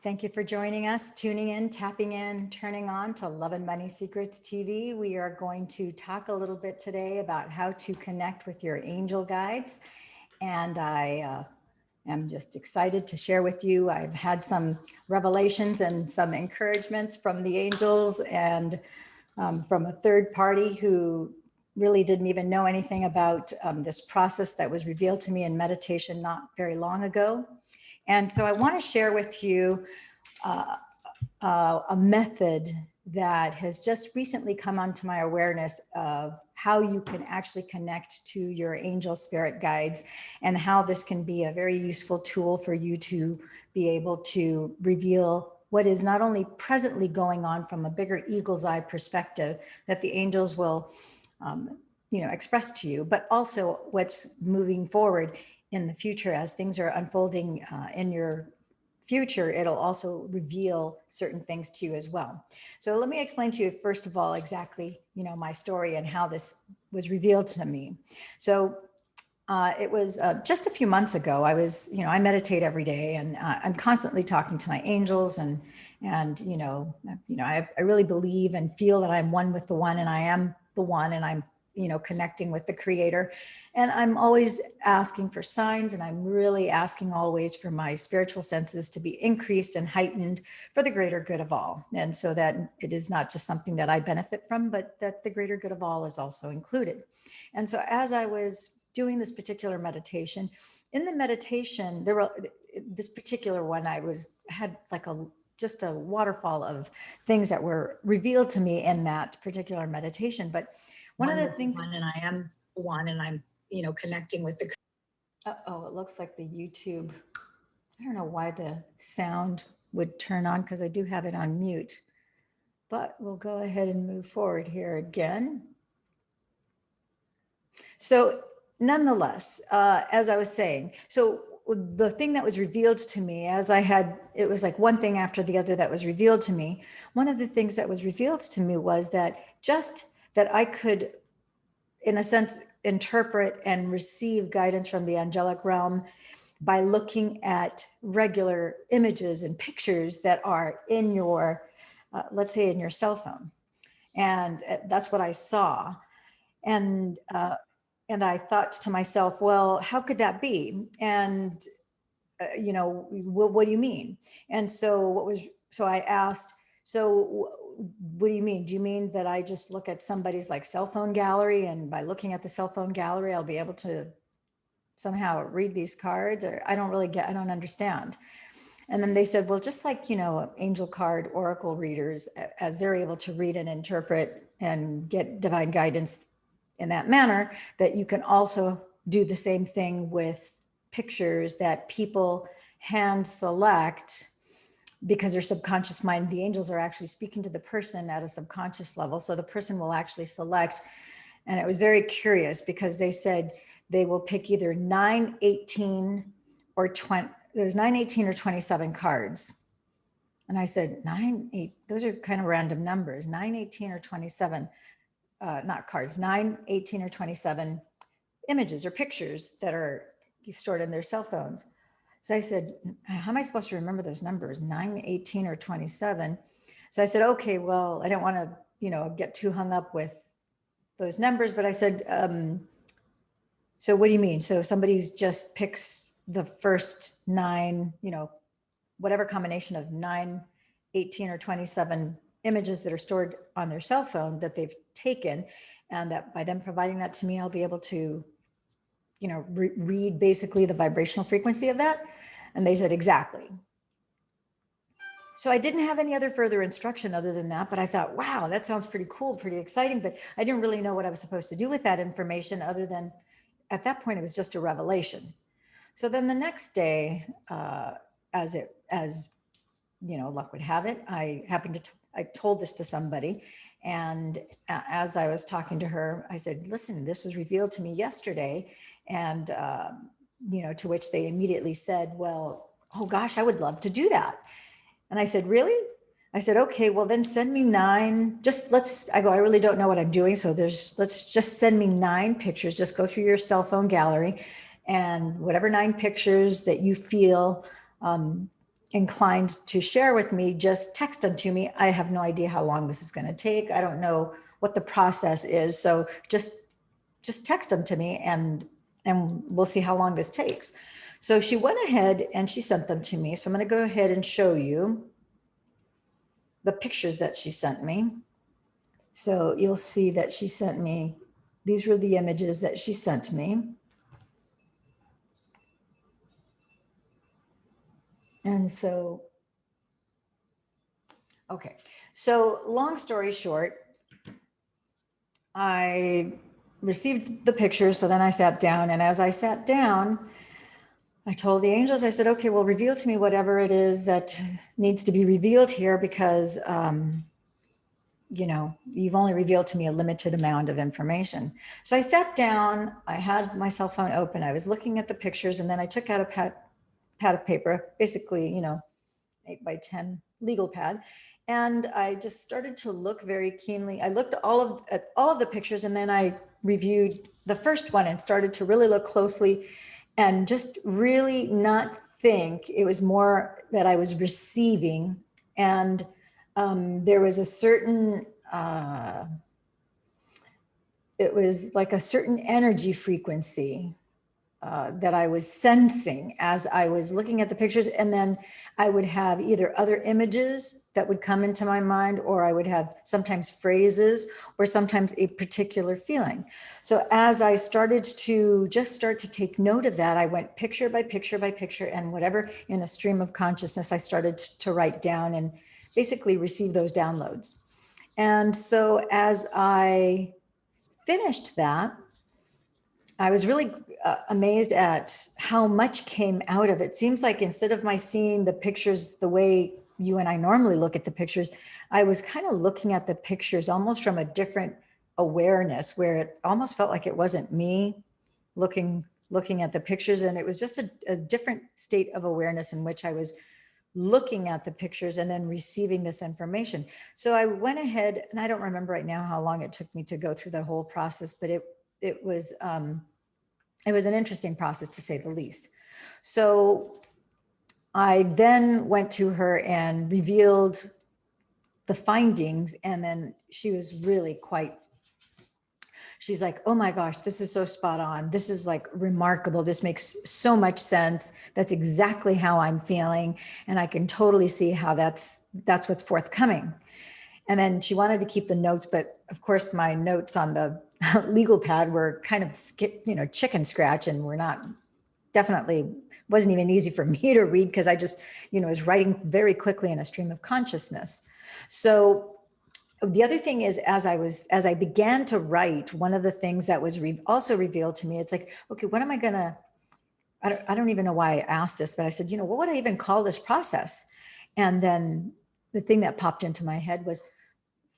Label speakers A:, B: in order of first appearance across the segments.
A: Thank you for joining us, tuning in, tapping in, turning on to Love and Money Secrets TV. We are going to talk a little bit today about how to connect with your angel guides. And I am just excited to share with you. I've had some revelations and some encouragements from the angels and from a third party who really didn't even know anything about this process that was revealed to me in meditation not very long ago. And so I want to share with you a method that has just recently come onto my awareness of how you can actually connect to your angel spirit guides and how this can be a very useful tool for you to be able to reveal what is not only presently going on from a bigger eagle's eye perspective that the angels will express to you, but also what's moving forward in the future as things are unfolding in your future. It'll also reveal certain things to you as well. So let me explain to you first of all exactly my story and how this was revealed to me. So it was just a few months ago. I was, I meditate every day, and I'm constantly talking to my angels, and I really believe and feel that I'm one with the one, and I am the one, and I'm connecting with the creator. And I'm always asking for signs, and I'm really asking always for my spiritual senses to be increased and heightened for the greater good of all. And so that it is not just something that I benefit from, but that the greater good of all is also included. And so as I was doing this particular meditation, in the meditation, there were this particular one, had like just a waterfall of things that were revealed to me in that particular meditation. But one of the things,
B: and I am one, and I'm, connecting with the.
A: Oh, it looks like the YouTube. I don't know why the sound would turn on because I do have it on mute, but we'll go ahead and move forward here again. So nonetheless, as I was saying, so the thing that was revealed to me it was like one thing after the other that was revealed to me. One of the things that was revealed to me was that just that I could, in a sense, interpret and receive guidance from the angelic realm by looking at regular images and pictures that are in your, let's say in your cell phone. And that's what I saw. And I thought to myself, well, how could that be? And, what do you mean? And so I asked, so what do you mean? Do you mean that I just look at somebody's like cell phone gallery, and by looking at the cell phone gallery, I'll be able to somehow read these cards? Or I don't understand. And then they said, well, just like, angel card oracle readers, as they're able to read and interpret and get divine guidance in that manner, that you can also do the same thing with pictures that people hand select because their subconscious mind, the angels are actually speaking to the person at a subconscious level. So the person will actually select. And it was very curious because they said they will pick either 9, 18, or 20. There's 9, 18, or 27 cards. And I said, 9, 8, those are kind of random numbers. 9, 18, or 27, not cards, 9, 18, or 27 images or pictures that are stored in their cell phones. So I said, how am I supposed to remember those numbers, 9, 18, or 27? So I said, okay, well, I don't want to, get too hung up with those numbers, but I said, so what do you mean? So somebody just picks the first 9, whatever combination of 9, 18, or 27 images that are stored on their cell phone that they've taken, and that by them providing that to me, I'll be able to, read basically the vibrational frequency of that. And they said, exactly. So I didn't have any other further instruction other than that, but I thought, wow, that sounds pretty cool, pretty exciting. But I didn't really know what I was supposed to do with that information other than at that point, it was just a revelation. So then the next day, as luck would have it, I told this to somebody. And as I was talking to her, I said, listen, this was revealed to me yesterday. And, to which they immediately said, well, oh gosh, I would love to do that. And I said, really? I said, okay, well then send me 9, I really don't know what I'm doing. So let's just send me 9 pictures. Just go through your cell phone gallery, and whatever 9 pictures that you feel inclined to share with me, just text them to me. I have no idea how long this is going to take. I don't know what the process is. So just text them to me and we'll see how long this takes. So she went ahead and she sent them to me. So I'm going to go ahead and show you the pictures that she sent me. So you'll see that she sent me, these were the images that she sent me. And so, okay. So long story short, I received the pictures. So then I sat down, and as I sat down, I told the angels, I said, okay, well, reveal to me whatever it is that needs to be revealed here, because, you know, you've only revealed to me a limited amount of information. So I sat down, I had my cell phone open, I was looking at the pictures, and then I took out a pad of paper, basically, you know, 8x10 legal pad. And I just started to look very keenly. I looked at all of the pictures, and then I reviewed the first one and started to really look closely and just really not think. It was more that I was receiving. And there was a certain, it was like a certain energy frequency that I was sensing as I was looking at the pictures. And then I would have either other images that would come into my mind, or I would have sometimes phrases, or sometimes a particular feeling. So as I started to just start to take note of that, I went picture by picture by picture, and whatever in a stream of consciousness, I started to write down and basically receive those downloads. And so as I finished that, I was really amazed at how much came out of it. Seems like instead of my seeing the pictures the way you and I normally look at the pictures, I was kind of looking at the pictures almost from a different awareness, where it almost felt like it wasn't me looking at the pictures, and it was just a different state of awareness in which I was looking at the pictures and then receiving this information. So I went ahead, and I don't remember right now how long it took me to go through the whole process, but it was an interesting process, to say the least. So I then went to her and revealed the findings, and then she was really quite, she's like, oh my gosh, this is so spot on. This is like remarkable. This makes so much sense. That's exactly how I'm feeling. And I can totally see how that's what's forthcoming. And then she wanted to keep the notes, but of course my notes on the legal pad were kind of chicken scratch, and were not, definitely wasn't even easy for me to read, because I just, was writing very quickly in a stream of consciousness. So the other thing is, as I began to write, one of the things that was also revealed to me, it's like, okay, what am I gonna, I don't even know why I asked this, but I said, what would I even call this process? And then the thing that popped into my head was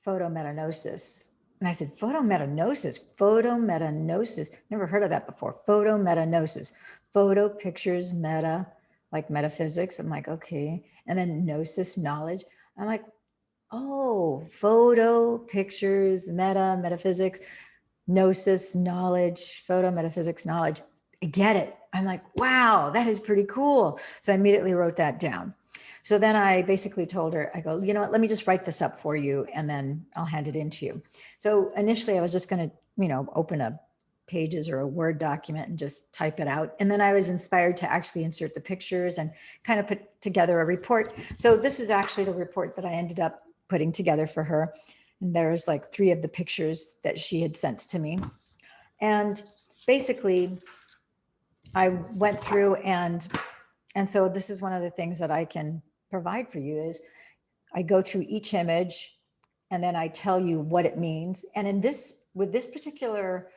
A: photometagnosis. And I said, photometagnosis. Never heard of that before. Photometagnosis. Photo, pictures, meta, like metaphysics. I'm like, okay. And then gnosis, knowledge. I'm like, oh, photo, pictures, metaphysics, gnosis, knowledge, photometaphysics, knowledge. I get it. I'm like, wow, that is pretty cool. So I immediately wrote that down. So then I basically told her, I go, you know what, let me just write this up for you, and then I'll hand it in to you. So initially I was just going to, open a Pages or a Word document and just type it out. And then I was inspired to actually insert the pictures and kind of put together a report. So this is actually the report that I ended up putting together for her. And there's like 3 of the pictures that she had sent to me. And basically I went through, and so this is one of the things that I can provide for you, is I go through each image, and then I tell you what it means. And with this particular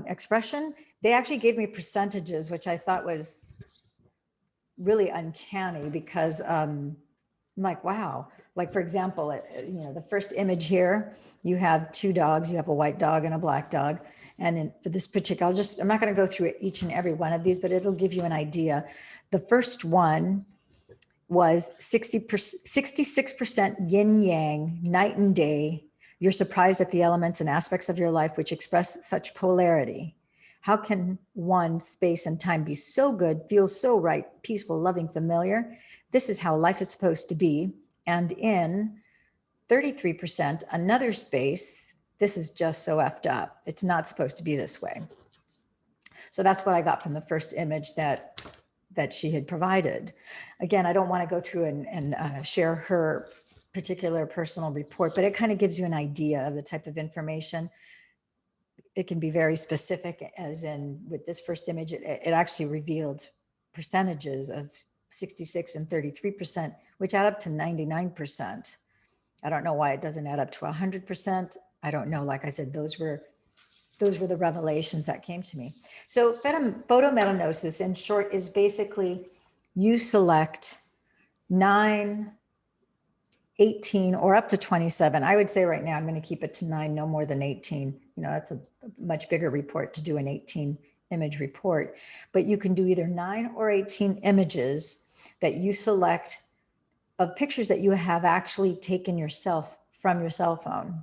A: expression, they actually gave me percentages, which I thought was really uncanny, because I'm like, wow. Like, for example, the first image here, you have 2 dogs, you have a white dog and a black dog. And for this particular, I'm not going to go through each and every one of these, but it'll give you an idea. The first one was 66% yin yang, night and day. You're surprised at the elements and aspects of your life which express such polarity. How can one space and time be so good, feel so right, peaceful, loving, familiar? This is how life is supposed to be. And in 33%, another space, this is just so effed up. It's not supposed to be this way. So that's what I got from the first image that she had provided. Again, I don't want to go through and share her particular personal report, but it kind of gives you an idea of the type of information. It can be very specific, as in with this first image, it actually revealed percentages of 66 and 33%, which add up to 99%. I don't know why it doesn't add up to 100%. I don't know. Like I said, those were the revelations that came to me. So photometagnosis, in short, is basically you select 9, 18, or up to 27. I would say right now I'm going to keep it to 9, no more than 18. You know, that's a much bigger report to do an 18 image report. But you can do either 9 or 18 images that you select of pictures that you have actually taken yourself from your cell phone.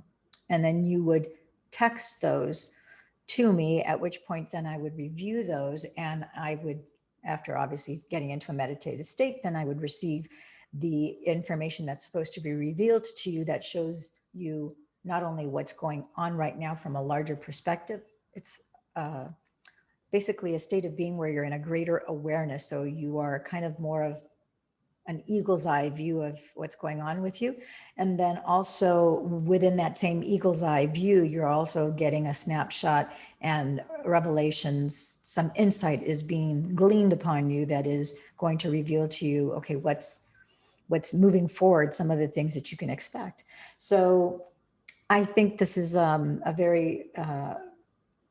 A: And then you would text those to me, at which point then I would review those, and I would, after obviously getting into a meditative state, then I would receive the information that's supposed to be revealed to you that shows you not only what's going on right now from a larger perspective, it's basically a state of being where you're in a greater awareness. So you are kind of more of an eagle's eye view of what's going on with you. And then also within that same eagle's eye view, you're also getting a snapshot and revelations. Some insight is being gleaned upon you that is going to reveal to you, okay, what's moving forward, some of the things that you can expect. So I think this is a very,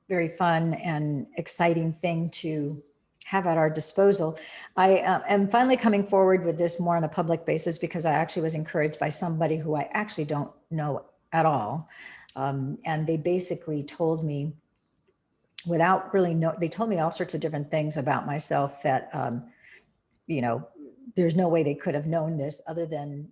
A: very fun and exciting thing to have at our disposal. I am finally coming forward with this more on a public basis because I actually was encouraged by somebody who I actually don't know at all. And they basically told me, without really know, they told me all sorts of different things about myself that, you know, there's no way they could have known this other than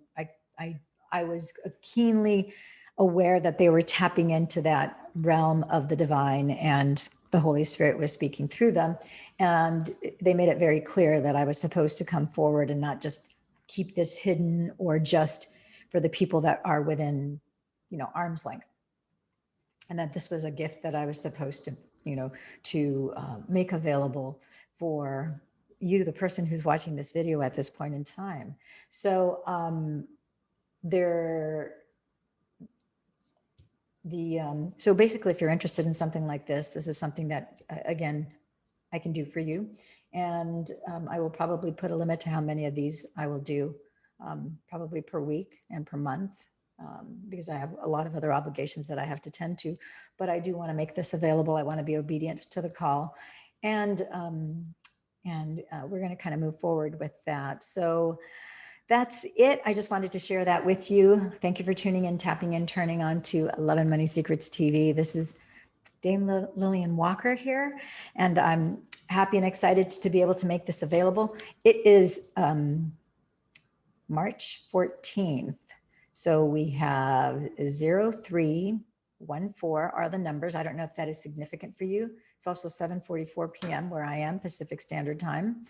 A: I was keenly aware that they were tapping into that realm of the divine, and the Holy Spirit was speaking through them. And they made it very clear that I was supposed to come forward and not just keep this hidden or just for the people that are within, you know, arm's length. And that this was a gift that I was supposed to, you know, to make available for you, the person who's watching this video at this point in time. So so basically, if you're interested in something like this is something that, again, I can do for you. And I will probably put a limit to how many of these I will do, probably per week and per month, because I have a lot of other obligations that I have to tend to. But I do want to make this available. I want to be obedient to the call. And we're going to kind of move forward with that. So that's it. I just wanted to share that with you. Thank you for tuning in, tapping in, turning on to Love and Money Secrets TV. This is Dame Lillian Walker here, and I'm happy and excited to be able to make this available. It is March 14th. So we have 0314 are the numbers. I don't know if that is significant for you. It's also 7:44 p.m. where I am, Pacific Standard Time.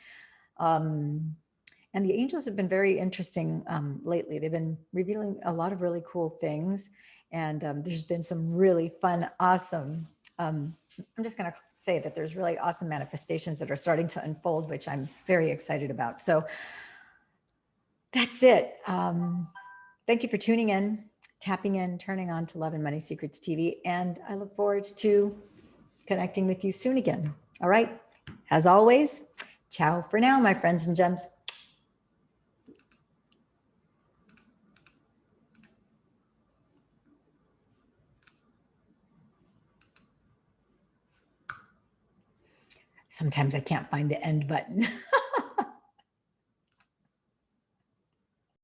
A: And the angels have been very interesting lately. They've been revealing a lot of really cool things. And there's been some really fun, awesome, I'm just going to say that there's really awesome manifestations that are starting to unfold, which I'm very excited about. So that's it. Thank you for tuning in, tapping in, turning on to Love and Money Secrets TV. And I look forward to connecting with you soon again. All right. As always, ciao for now, my friends and gems. Sometimes I can't find the end button.